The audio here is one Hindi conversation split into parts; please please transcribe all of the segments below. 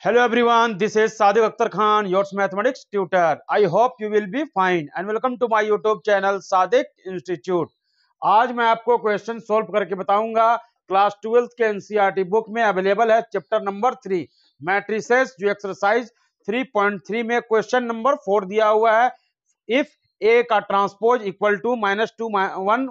Hello everyone, this is Sadiq Akhtar Khan, your mathematics tutor. I hope you will be fine and welcome to my YouTube channel Sadiq Institute. आज मैं आपको क्वेश्चन सॉल्व करके बताऊंगा। क्लास 12 के एनसीईआरटी बुक में अवेलेबल है चैप्टर नंबर 3 मैट्रिसेस, जो एक्सरसाइज 3.3 में क्वेश्चन नंबर 4 दिया हुआ है। इफ ए का ट्रांसपोज इक्वल टू -2 1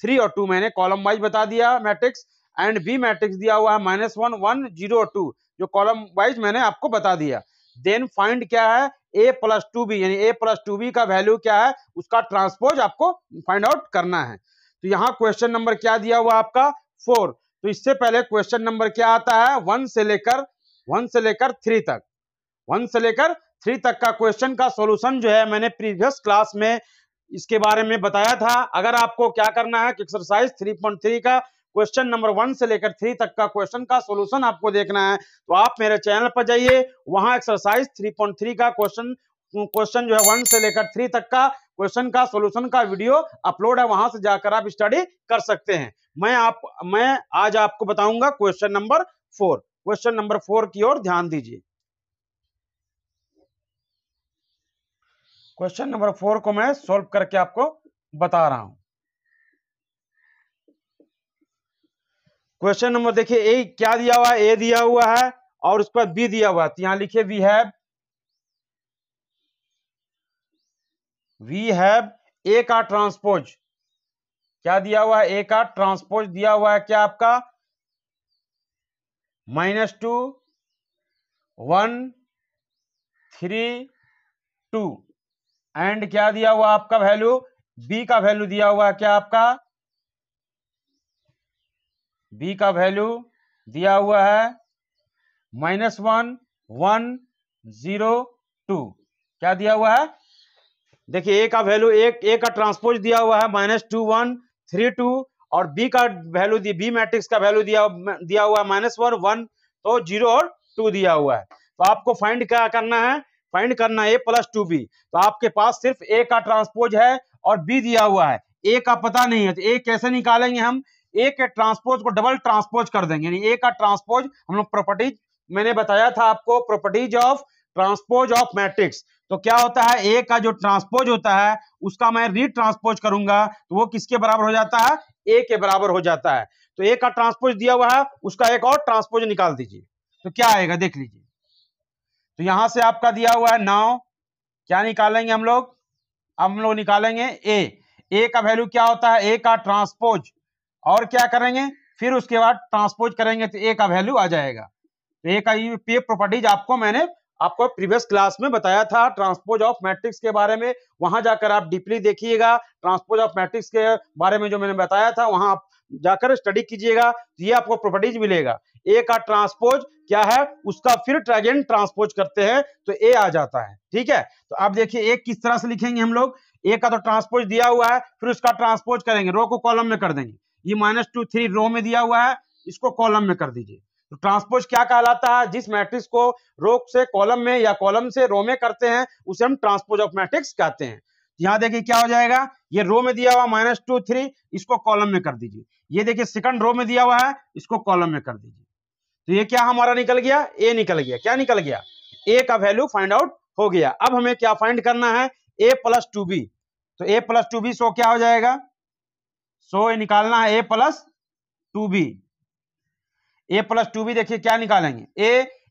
3 और 2 मैंने कॉलम वाइज बता दिया मैट्रिक्स, एंड बी मैट्रिक्स दिया हुआ है -1 1 0 2 जो कॉलम वाइज मैंने आपको बता दिया। देन फाइंड क्या है, a प्लस 2b यानी a प्लस 2b का वैल्यू क्या है, उसका ट्रांसपोज आपको फाइंड आउट करना है। तो यहाँ क्वेश्चन नंबर क्या दिया हुआ आपका 4। तो इससे पहले क्वेश्चन नंबर क्या आता है 1 से लेकर 3 तक। 1 से लेकर 3 तक का क्वेश्चन का सॉल्यूशन जो है मैंने प्रीवियस क्लास में इसके बारे में बताया था। अगर आपको क्या करना है कि एक्सरसाइज 3.3 का क्वेश्चन नंबर 1 से लेकर 3 तक का क्वेश्चन का सॉल्यूशन आपको देखना है, तो आप मेरे चैनल पर जाइए, वहां एक्सरसाइज 3.3 का क्वेश्चन जो है 1 से लेकर 3 तक का क्वेश्चन का सॉल्यूशन का वीडियो अपलोड है, वहां से जाकर आप स्टडी कर सकते हैं। मैं आज आपको बताऊंगा क्वेश्चन नंबर 4। क्वेश्चन नंबर 4 की ओर ध्यान दीजिए। क्वेश्चन नंबर 4 को मैं सॉल्व करके आपको बता रहा हूं। क्वेश्चन नंबर देखिए, ए क्या दिया हुआ है, ए दिया हुआ है और उसके बाद बी दिया हुआ है। तो यहां लिखिए वी हैव ए का ट्रांसपोज क्या दिया हुआ है, ए का ट्रांसपोज दिया हुआ है क्या आपका -2 1 3 2, एंड क्या दिया हुआ आपका वैल्यू, बी का वैल्यू दिया हुआ है क्या आपका, बी का वैल्यू दिया हुआ है -1 1 0 2। क्या दिया हुआ है, देखिए ए का वैल्यू ए का ट्रांसपोज दिया हुआ है -2 1 3 2, और बी का वैल्यू बी मैट्रिक्स का वैल्यू दिया हुआ है -1 1, तो 0 और 2 दिया हुआ है। तो आपको फाइंड क्या करना है, फाइंड करना है a प्लस 2b। तो आपके पास सिर्फ a का ट्रांसपोज है और b दिया हुआ है, a का पता नहीं है, तो a कैसे निकालेंगे हम, a के ट्रांसपोज को डबल ट्रांसपोज कर देंगे, यानी a का ट्रांसपोज हम लोग प्रॉपर्टीज मैंने बताया था आपको, properties of transpose of matrix. तो क्या होता है, ए का जो ट्रांसपोज होता है उसका मैं रीट्रांसपोज करूंगा तो वो किसके बराबर हो जाता है, ए के बराबर हो जाता है। तो ए का ट्रांसपोज दिया हुआ है, उसका एक और ट्रांसपोज निकाल दीजिए, तो क्या आएगा देख लीजिए। तो यहां से आपका दिया हुआ है 9, क्या निकालेंगे हम लोग, अब हम लोग निकालेंगे ए का वैल्यू क्या होता है, ए का ट्रांसपोज, और क्या करेंगे फिर उसके बाद ट्रांसपोज करेंगे तो ए का वैल्यू आ जाएगा। तो ए का ये प्रॉपर्टीज मैंने आपको प्रीवियस क्लास में बताया था ट्रांसपोज ऑफ मैट्रिक्स के बारे में, वहां जाकर आप डीपली देखिएगा। ट्रांसपोज ऑफ मैट्रिक्स के बारे में जो मैंने बताया था वहां आप जाकर स्टडी कीजिएगा, तो ये आपको प्रॉपर्टीज मिलेगा। ए का ट्रांसपोज क्या है, उसका फिर ट्राइगेंट ट्रांसपोज करते हैं तो ए आ जाता है, ठीक है। तो अब देखिए ए किस तरह से लिखेंगे हम लोग, ए का तो ट्रांसपोज दिया हुआ है, फिर उसका ट्रांसपोज करेंगे, रो को कॉलम में कर देंगे, ये -2 3 रो में दिया हुआ है, इसको कॉलम में कर दीजिए। तो ट्रांसपोज क्या कहलाता है, जिस मैट्रिक्स को रो से कॉलम में या कॉलम से रो में करते हैं उसे हम ट्रांसपोज ऑफ मैट्रिक्स कहते हैं। यहां देखिए क्या हो जाएगा, ये रो में दिया हुआ -2 3, इसको कॉलम में कर दीजिए। ये देखिए सेकंड रो में दिया हुआ है, इसको कॉलम में कर दीजिए। तो ये क्या हमारा निकल गया, ए निकल गया। क्या निकल गया, ए का वैल्यू फाइंड आउट हो गया। अब हमें क्या फाइंड करना है, a प्लस 2b। तो a प्लस 2b सो क्या हो जाएगा, सो निकालना है a plus 2b। a plus 2b देखिए क्या निकालेंगे,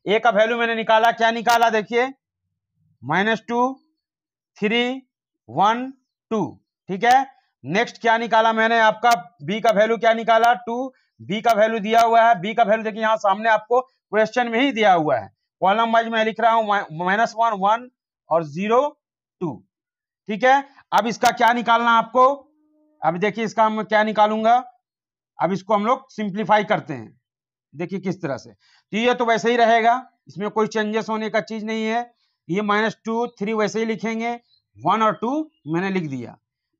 a का वैल्यू मैंने निकाला, क्या निकाला देखिए -2 3 1 2, ठीक है। नेक्स्ट क्या निकाला मैंने, आपका b का वैल्यू क्या निकाला 2, b का वैल्यू दिया हुआ है, b का वैल्यू देखिए यहाँ सामने आपको क्वेश्चन में ही दिया हुआ है, कॉलम वाइज मैं लिख रहा हूं -1 1 और 0 2, ठीक है। अब इसका क्या निकालना आपको, अब देखिए इसका मैं क्या निकालूंगा, अब इसको हम लोग सिंप्लीफाई करते हैं, देखिए किस तरह से। तो ये तो वैसे ही रहेगा, इसमें कोई चेंजेस होने का चीज नहीं है, ये -2 3 वैसे ही लिखेंगे, 1 और 2 मैंने लिख दिया,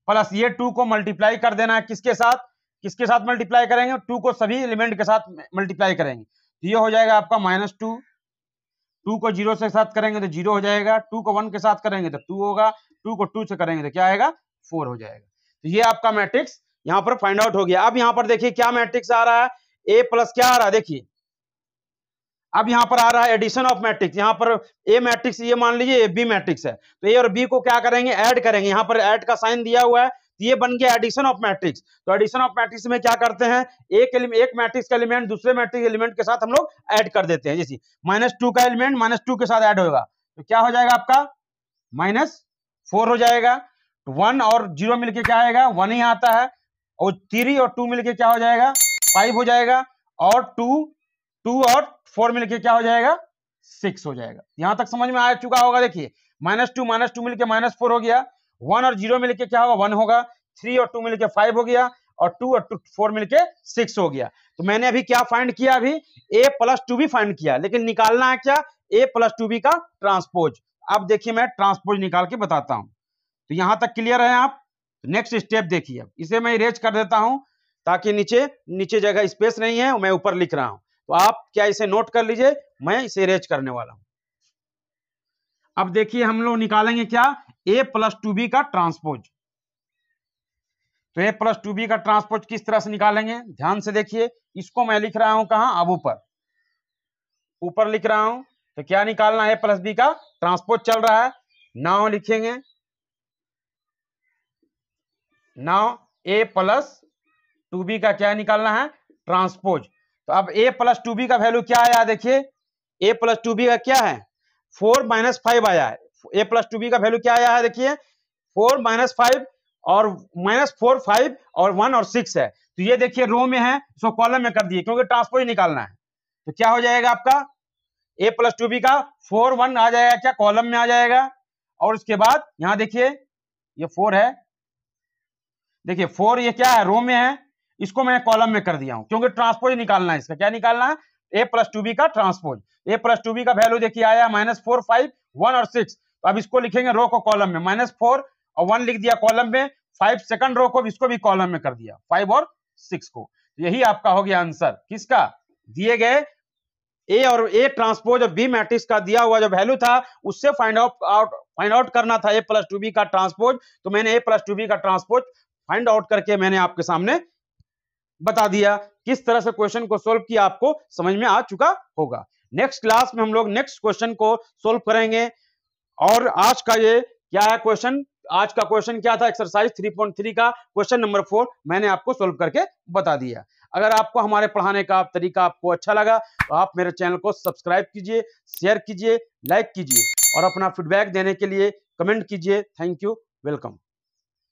प्लस ये 2 को मल्टीप्लाई कर देना है किसके साथ मल्टीप्लाई करेंगे, 2 को सभी एलिमेंट के साथ मल्टीप्लाई करेंगे, तो ये हो जाएगा आपका -2, 2 को 0 के साथ करेंगे तो 0 हो जाएगा, 2 को 1 के साथ करेंगे तो 2 होगा, 2 को 2 से करेंगे तो क्या आएगा 4 हो जाएगा। तो ये आपका मैट्रिक्स यहाँ पर फाइंड आउट हो गया। अब यहाँ पर देखिए क्या मैट्रिक्स आ रहा है, ए प्लस क्या आ रहा है, देखिए अब यहाँ पर आ रहा है एडिशन ऑफ मैट्रिक्स। यहाँ पर ए मैट्रिक्स ये मान लीजिए बी मैट्रिक्स है, तो ए और बी को क्या करेंगे, ऐड करेंगे। यहाँ पर ऐड का साइन दिया हुआ है, तो ये बन गया एडिशन ऑफ मैट्रिक्स। तो एडिशन ऑफ मैट्रिक्स में क्या करते हैं, एक मैट्रिक्स का एलिमेंट दूसरे मैट्रिक्स एलिमेंट के साथ हम लोग ऐड कर देते हैं। जैसे -2 का एलिमेंट -2 के साथ ऐड होगा, तो क्या हो जाएगा आपका -4 हो जाएगा। 1 और 0 मिलके क्या आएगा, 1 ही आता है, और 3 और 2 मिलके क्या हो जाएगा, 5 हो जाएगा, और 2 और 4 मिलके क्या हो जाएगा, 6 हो जाएगा। यहां तक समझ में आ चुका होगा। देखिए -2 मिलके -4 हो गया, 1 और 0 मिलके क्या होगा, 1 होगा, 3 और 2 मिलके 5 हो गया, और 2 और 4 मिलके 6 हो गया। तो मैंने अभी क्या फाइंड किया, अभी a + 2b फाइंड किया, लेकिन निकालना है क्या, a + 2b का ट्रांसपोज। अब देखिए मैं ट्रांसपोज निकाल के बताता हूं। तो यहां तक क्लियर है आप। नेक्स्ट स्टेप देखिए, अब इसे मैं इरेज कर देता हूं ताकि नीचे जगह स्पेस नहीं है, मैं ऊपर लिख रहा हूं। तो आप क्या इसे नोट कर लीजिए, मैं इसे इरेज करने वाला हूं। अब देखिए हम लोग निकालेंगे क्या, a + 2b का ट्रांसपोज। तो a + 2b का ट्रांसपोज किस तरह से निकालेंगे, ध्यान से देखिए। इसको मैं लिख रहा हूं कहां, अब ऊपर लिख रहा हूं। तो क्या निकालना है, a + b का ट्रांसपोज चल रहा है। नाउ लिखेंगे, नाउ a + 2b का क्या निकालना है, ट्रांसपोज। तो अब a + 2b का वैल्यू क्या आया, देखिए a + 2b का क्या है, 4 - 5 आया है। a + 2b का वैल्यू क्या आया है, देखिए 4 - 5 और -4 5 और 1 और 6 है। तो ये देखिए रो में है, इसको कॉलम में कर दिए क्योंकि ट्रांसपोज निकालना है। तो क्या हो जाएगा आपका, a + 2b का 4 1 आ जाएगा, क्या कॉलम में आ जाएगा। और उसके बाद यहां देखिए ये 4 है, देखिए 4 ये क्या है, रो में है, इसको मैं कॉलम में कर दिया हूं क्योंकि ट्रांसपोज निकालना है। इसका क्या निकालना है, a + 2b का ट्रांसपोज। a + 2b का वैल्यू देखिए आया -4 5 1 और 6। तो अब इसको लिखेंगे रो को कॉलम में, -4 और 1 लिख दिया कॉलम में, 5 सेकंड रो को इसको भी कॉलम में कर दिया, 5 और 6 को। यही आपका हो गया आंसर, किसका, दिए गए ए और ए ट्रांसपोज और बी मैट्रिक्स का दिया हुआ जो वैल्यू था उससे फाइंड आउट करना था a + 2b का ट्रांसपोज। तो मैंने a + 2b का ट्रांसपोज फाइंड आउट करके मैंने आपके सामने बता दिया। किस तरह से क्वेश्चन को सोल्व किया आपको समझ में आ चुका होगा। नेक्स्ट क्लास में हम लोग नेक्स्ट क्वेश्चन को सोल्व करेंगे। और आज का ये क्या है क्वेश्चन, आज का क्वेश्चन क्या था, एक्सरसाइज 3.3 का क्वेश्चन नंबर 4 मैंने आपको सोल्व करके बता दिया। अगर आपको हमारे पढ़ाने का तरीका आपको अच्छा लगा तो आप मेरे चैनल को सब्सक्राइब कीजिए, शेयर कीजिए, लाइक कीजिए और अपना फीडबैक देने के लिए कमेंट कीजिए। Thank you, welcome.